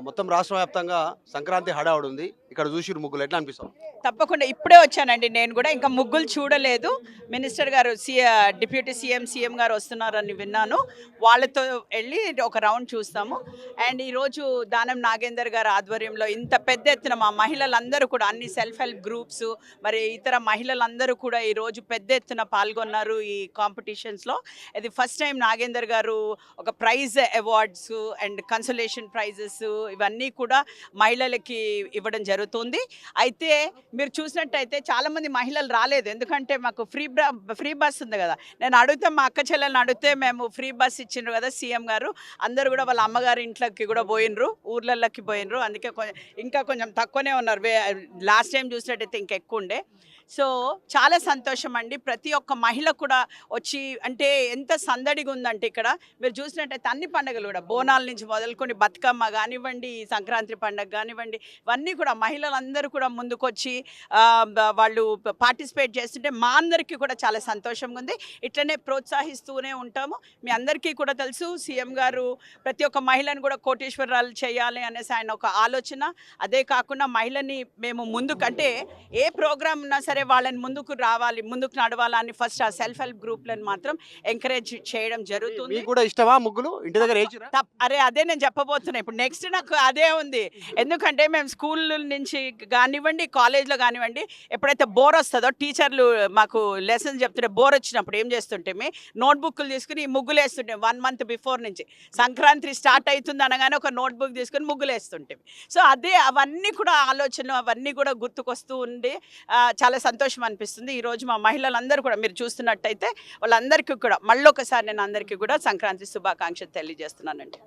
మొత్తం రాష్ట్ర వ్యాప్తంగా సంక్రాంతి హడావుడి ఉంది. ఇక్కడ చూసిర్రు ముగ్గులు ఎట్లా అనిపిస్తుంది? తప్పకుండా ఇప్పుడే వచ్చానండి. నేను కూడా ఇంకా ముగ్గులు చూడలేదు. మినిస్టర్ గారు డిప్యూటీ సీఎం గారు వస్తున్నారని విన్నాను. వాళ్ళతో వెళ్ళి ఒక రౌండ్ చూస్తాము. అండ్ ఈరోజు దానం నాగేందర్ గారి ఆధ్వర్యంలో ఇంత పెద్ద ఎత్తున మా మహిళలందరూ కూడా అన్ని సెల్ఫ్ హెల్ప్ గ్రూప్స్ మరి ఇతర మహిళలందరూ కూడా ఈరోజు పెద్ద ఎత్తున పాల్గొన్నారు ఈ కాంపిటీషన్స్లో. ఇది ఫస్ట్ టైం నాగేందర్ గారు ఒక prize awards and consolation prizes ఇవన్నీ కూడా మహిళలకి ఇవ్వడం జరుగుతుంది. అయితే మీరు చూసినట్టయితే చాలామంది మహిళలు రాలేదు. ఎందుకంటే మాకు ఫ్రీ బస్ ఉంది కదా. నేను అడిగితే మా అక్క చెల్లెలను అడిగితే మేము ఫ్రీ బస్ ఇచ్చిండ్రు కదా సీఎం గారు, అందరూ కూడా వాళ్ళ అమ్మగారి ఇంట్లోకి కూడా పోయినరు, ఊర్లలోకి పోయినరు. అందుకే ఇంకా కొంచెం తక్కువనే ఉన్నారు. లాస్ట్ టైం చూసినట్టయితే ఇంకా ఎక్కువ ఉండే. సో చాలా సంతోషం అండి. ప్రతి ఒక్క మహిళ కూడా వచ్చి అంటే ఎంత సందడిగా ఉందంటే ఇక్కడ మీరు చూసినట్టయితే అన్ని పండుగలు కూడా బోనాల నుంచి మొదలుకొని బతుకమ్మ కానివ్వండి, సంక్రాంతి పండుగ కానివ్వండి, ఇవన్నీ కూడా మహిళలందరూ కూడా ముందుకొచ్చి వాళ్ళు పార్టిసిపేట్ చేస్తుంటే మా అందరికీ కూడా చాలా సంతోషంగా ఉంది. ఇట్లనే ప్రోత్సహిస్తూనే ఉంటాము. మీ అందరికీ కూడా తెలుసు సీఎం గారు ప్రతి ఒక్క మహిళను కూడా కోటీశ్వరాలు చేయాలి అనేసి ఆయన ఒక ఆలోచన. అదే కాకుండా మహిళని మేము ముందుకంటే ఏ ప్రోగ్రామ్ ఉన్నా సరే వాళ్ళని ముందుకు రావాలి, ముందుకు నడవాలని ఫస్ట్ ఆ సెల్ఫ్ హెల్ప్ గ్రూప్లను మాత్రం ఎంకరేజ్ చేయడం జరుగుతుంది. మీకు కూడా ఇష్టమా ముగ్గులు? ఇంటి దగ్గర వేసిరా? అదే నేను చెప్పబోతున్నా. ఇప్పుడు నెక్స్ట్ నాకు అదే ఉంది. ఎందుకంటే మేము స్కూల్ నుంచి కానివ్వండి, కాలేజ్లో కానివ్వండి, ఎప్పుడైతే బోర్ వస్తుందో టీచర్లు మాకు లెసన్స్ చెప్తుంటే బోర్ వచ్చినప్పుడు ఏం చేస్తుంటే నోట్బుక్లు తీసుకుని ముగ్గులు వేస్తుంటే 1 month బిఫోర్ నుంచి సంక్రాంతి స్టార్ట్ అవుతుంది అనగానే ఒక నోట్బుక్ తీసుకుని ముగ్గులు వేస్తుంటే. సో అదే అవన్నీ కూడా ఆలోచనలు అవన్నీ కూడా గుర్తుకొస్తూ ఉండి చాలా సంతోషం అనిపిస్తుంది. ఈరోజు మా మహిళలందరూ కూడా మీరు చూస్తున్నట్టయితే వాళ్ళందరికీ కూడా మళ్ళొకసారి నేను అందరికీ కూడా సంక్రాంతి శుభాకాంక్షలు తెలియజేస్తున్నానండి.